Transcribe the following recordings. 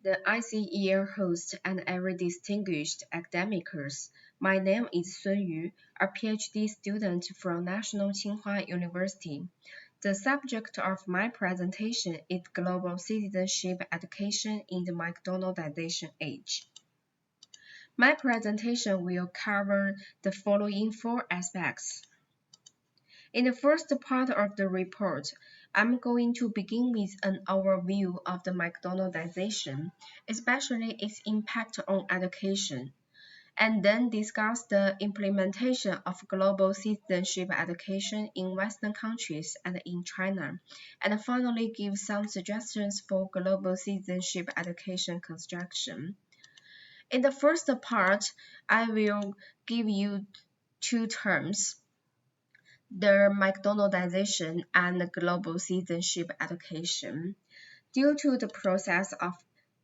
the ICER host and every distinguished academics. My name is Sun Yu, a PhD student from National Tsinghua University. The subject of my presentation is Global Citizenship Education in the Mcdonaldization Age. My presentation will cover the following four aspects. In the first part of the report, I'm going to begin with an overview of the Mcdonaldization, especially its impact on education, and then discuss the implementation of global citizenship education in Western countries and in China, and finally give some suggestions for global citizenship education construction. In the first part, I will give you two terms, the Mcdonaldization and global citizenship education. Due to the process of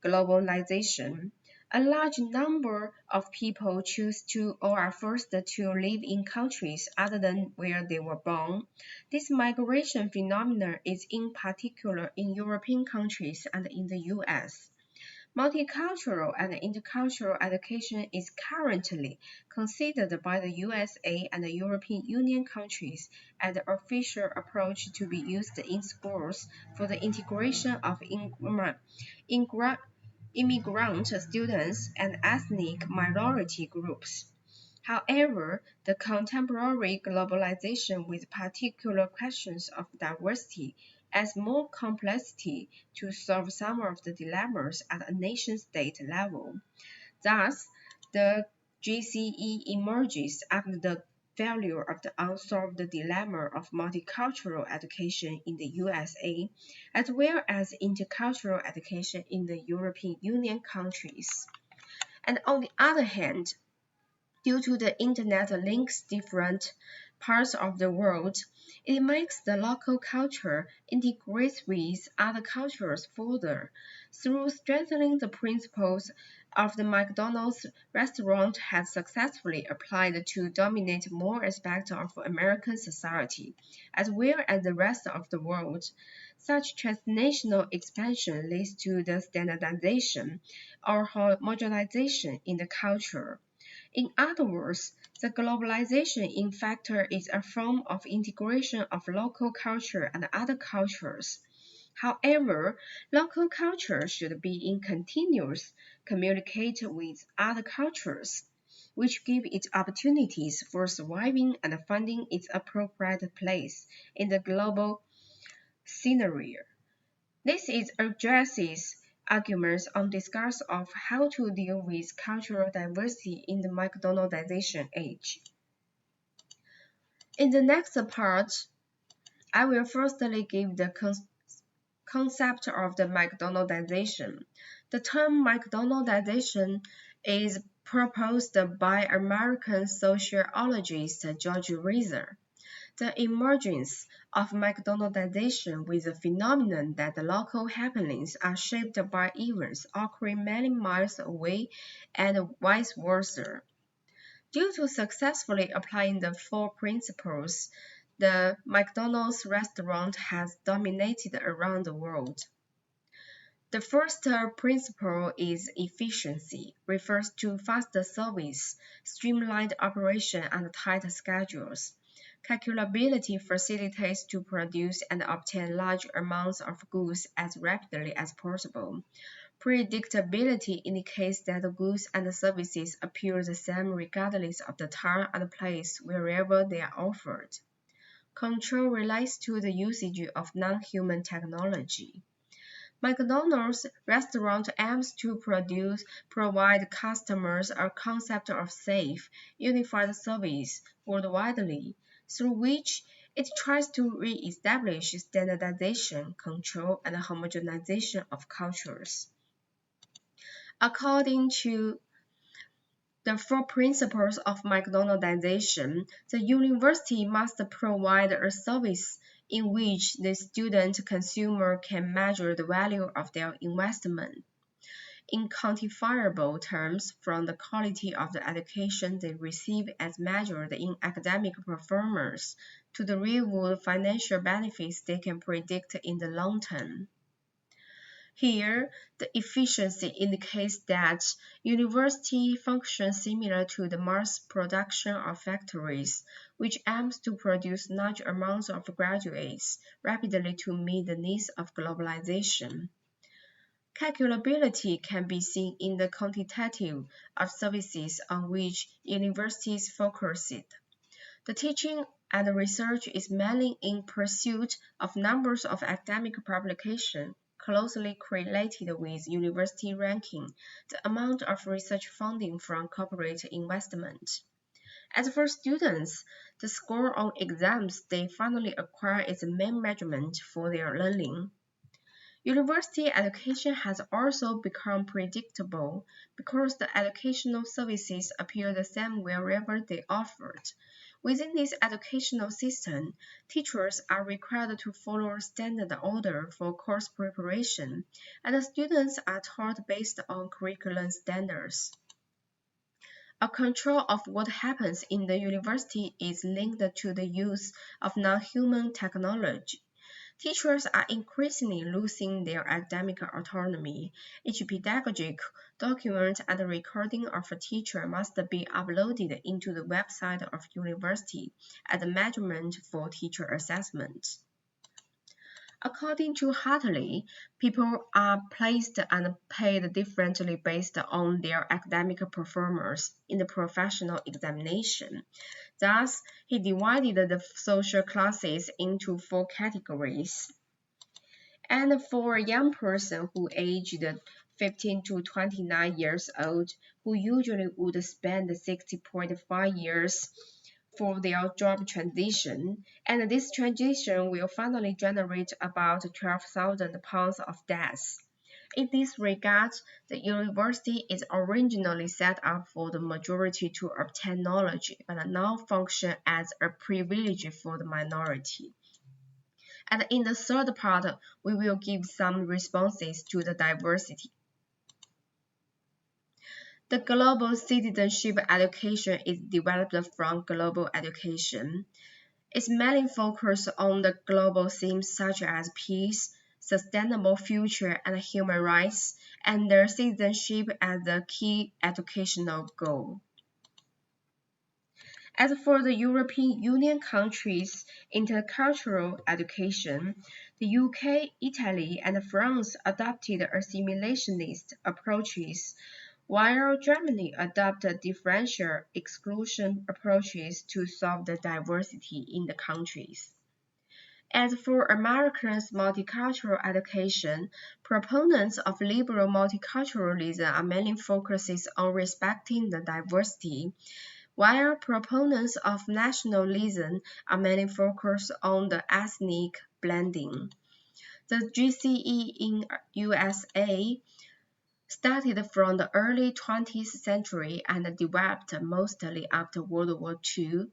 globalization, a large number of people choose to or are forced to live in countries other than where they were born. This migration phenomenon is in particular in European countries and in the US. Multicultural and intercultural education is currently considered by the USA and the European Union countries as the official approach to be used in schools for the integration of immigrant students and ethnic minority groups. However, the contemporary globalization with particular questions of diversity adds more complexity to solve some of the dilemmas at a nation-state level. Thus, the GCE emerges after the failure of the unsolved dilemma of multicultural education in the USA, as well as intercultural education in the European Union countries. And on the other hand, due to the internet links different parts of the world, it makes the local culture integrate with other cultures further. Through strengthening the principles of the McDonald's restaurant has successfully applied to dominate more aspects of American society, as well as the rest of the world. Such transnational expansion leads to the standardization or homogenization in the culture. In other words, the globalization in fact is a form of integration of local culture and other cultures. However, local culture should be in continuous communication with other cultures, which give it opportunities for surviving and finding its appropriate place in the global scenario. This addresses arguments on discuss of how to deal with cultural diversity in the Mcdonaldization age. In the next part, I will firstly give the concept of the Mcdonaldization. The term Mcdonaldization is proposed by American sociologist George Reiser. The emergence of Mcdonaldization with the phenomenon that the local happenings are shaped by events occurring many miles away and vice versa. Due to successfully applying the four principles, the McDonald's restaurant has dominated around the world. The first principle is efficiency, refers to faster service, streamlined operation, and tight schedules. Calculability facilitates to produce and obtain large amounts of goods as rapidly as possible. Predictability indicates that the goods and services appear the same regardless of the time and place wherever they are offered. Control relates to the usage of non-human technology. McDonald's restaurant aims to provide customers a concept of safe, unified service worldwide, through which it tries to re-establish standardization, control, and homogenization of cultures. According to the four principles of Mcdonaldization, the university must provide a service in which the student consumer can measure the value of their investment in quantifiable terms from the quality of the education they receive as measured in academic performance to the real-world financial benefits they can predict in the long term. Here, the efficiency indicates that university functions similar to the mass production of factories, which aims to produce large amounts of graduates rapidly to meet the needs of globalization. Calculability can be seen in the quantitative of services on which universities focus. The teaching and research is mainly in pursuit of numbers of academic publications closely correlated with university ranking, the amount of research funding from corporate investment. As for students, the score on exams they finally acquire is the main measurement for their learning. University education has also become predictable because the educational services appear the same wherever they offered. Within this educational system, teachers are required to follow a standard order for course preparation, and the students are taught based on curriculum standards. A control of what happens in the university is linked to the use of non-human technology. Teachers are increasingly losing their academic autonomy. Each pedagogic document and recording of a teacher must be uploaded into the website of university as a measurement for teacher assessment. According to Hartley, people are placed and paid differently based on their academic performance in the professional examination. Thus, he divided the social classes into 4 categories. And for a young person who aged 15 to 29 years old, who usually would spend 60.5 years for their job transition, and this transition will finally generate about 12,000 pounds of debt. In this regard, the university is originally set up for the majority to obtain knowledge, but now function as a privilege for the minority. And in the third part, we will give some responses to the diversity. The global citizenship education is developed from global education. Its mainly focus on the global themes such as peace, sustainable future, and human rights, and the citizenship as the key educational goal. As for the European Union countries' intercultural education, the UK, Italy, and France adopted assimilationist approaches, while Germany adopted differential exclusion approaches to solve the diversity in the countries. As for Americans' multicultural education, proponents of liberal multiculturalism are mainly focused on respecting the diversity, while proponents of nationalism are mainly focused on the ethnic blending. The GCE in USA started from the early 20th century and developed mostly after World War II.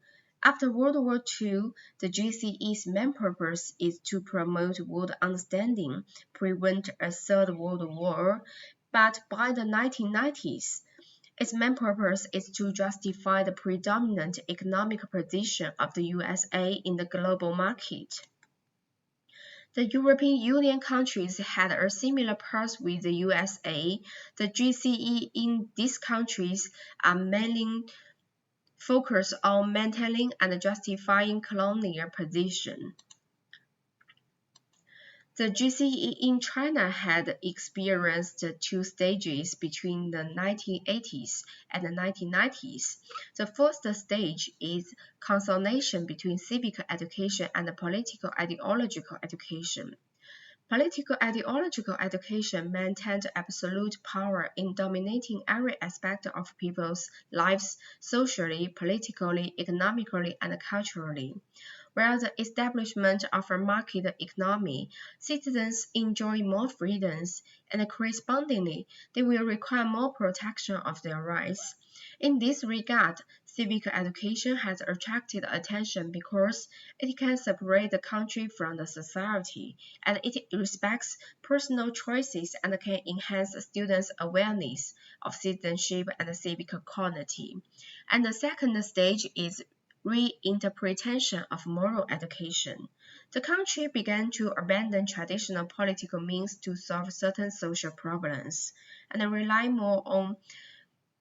After World War II, the GCE's main purpose is to promote world understanding, prevent a third world war, but by the 1990s, its main purpose is to justify the predominant economic position of the USA in the global market. The European Union countries had a similar path with the USA. The GCE in these countries are mainly focused on maintaining and justifying colonial position. The GCE in China had experienced 2 stages between the 1980s and the 1990s. The first stage is consolidation between civic education and political ideological education. Political ideological education maintained absolute power in dominating every aspect of people's lives socially, politically, economically, and culturally. While the establishment of a market economy, citizens enjoy more freedoms, and correspondingly, they will require more protection of their rights. In this regard, civic education has attracted attention because it can separate the country from the society, and it respects personal choices and can enhance students' awareness of citizenship and civic quality. And the second stage is reinterpretation of moral education. The country began to abandon traditional political means to solve certain social problems and rely more on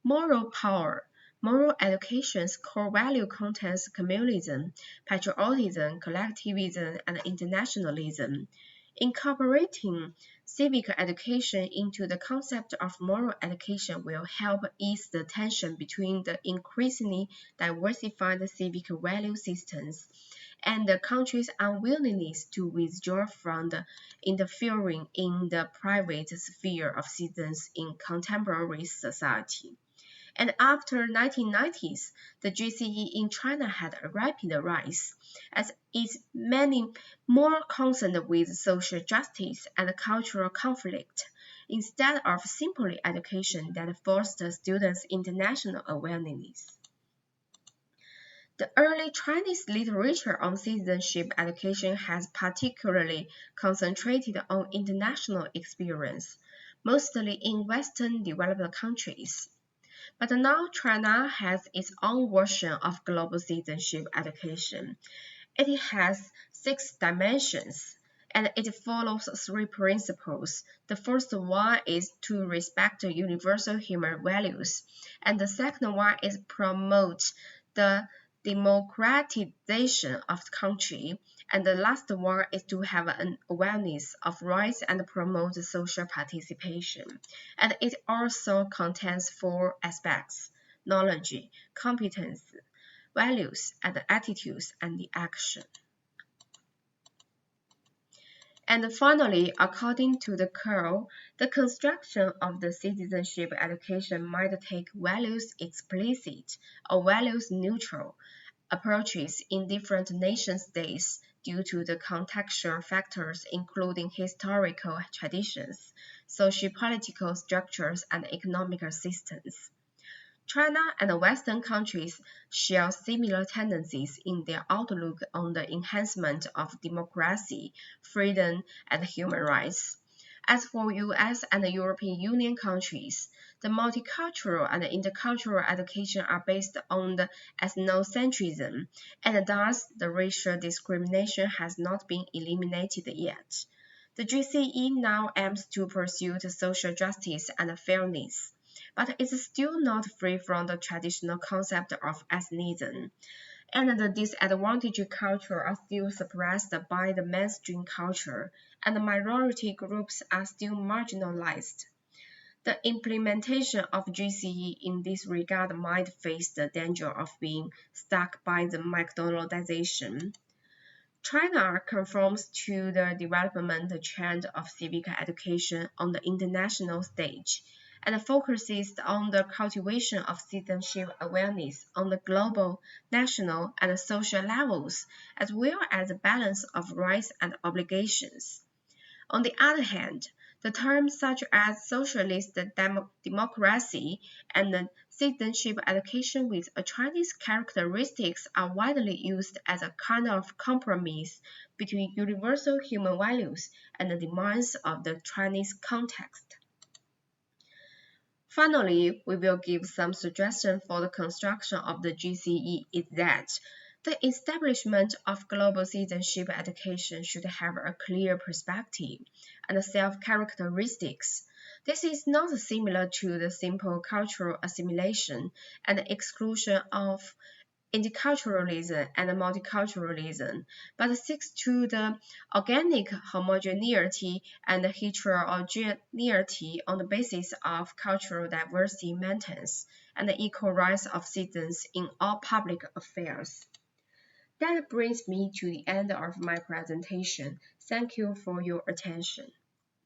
moral power. Moral education's core value contains communalism, patriotism, collectivism, and internationalism. Incorporating civic education into the concept of moral education will help ease the tension between the increasingly diversified civic value systems and the country's unwillingness to withdraw from the interfering in the private sphere of citizens in contemporary society. And after 1990s, the GCE in China had a rapid rise, as it's many more concerned with social justice and cultural conflict, instead of simply education that fosters students' international awareness. The early Chinese literature on citizenship education has particularly concentrated on international experience, mostly in Western developed countries. But now China has its own version of global citizenship education. It has 6 dimensions, and it follows 3 principles. The first one is to respect universal human values, and the second one is promote the democratization of the country, and the last one is to have an awareness of rights and promote social participation. And it also contains 4 aspects: knowledge, competence, values, and attitudes, and the action. And finally, according to the curl, the construction of the citizenship education might take values explicit or values neutral approaches in different nation states due to the contextual factors including historical traditions, socio-political structures, and economic systems. China and Western countries share similar tendencies in their outlook on the enhancement of democracy, freedom, and human rights. As for US and European Union countries, the multicultural and intercultural education are based on the ethnocentrism, and thus the racial discrimination has not been eliminated yet. The GCE now aims to pursue social justice and fairness, but is still not free from the traditional concept of ethnism, and the disadvantaged culture are still suppressed by the mainstream culture, and the minority groups are still marginalized. The implementation of GCE in this regard might face the danger of being stuck by the Mcdonaldization. China conforms to the development trend of civic education on the international stage and focuses on the cultivation of citizenship awareness on the global, national, and social levels, as well as the balance of rights and obligations. On the other hand, the terms such as socialist democracy and citizenship education with Chinese characteristics are widely used as a kind of compromise between universal human values and the demands of the Chinese context. Finally, we will give some suggestions for the construction of the GCE is that the establishment of global citizenship education should have a clear perspective and self-characteristics. This is not similar to the simple cultural assimilation and exclusion of interculturalism and multiculturalism, but seeks to the organic homogeneity and heterogeneity on the basis of cultural diversity maintenance and the equal rights of citizens in all public affairs. That brings me to the end of my presentation. Thank you for your attention.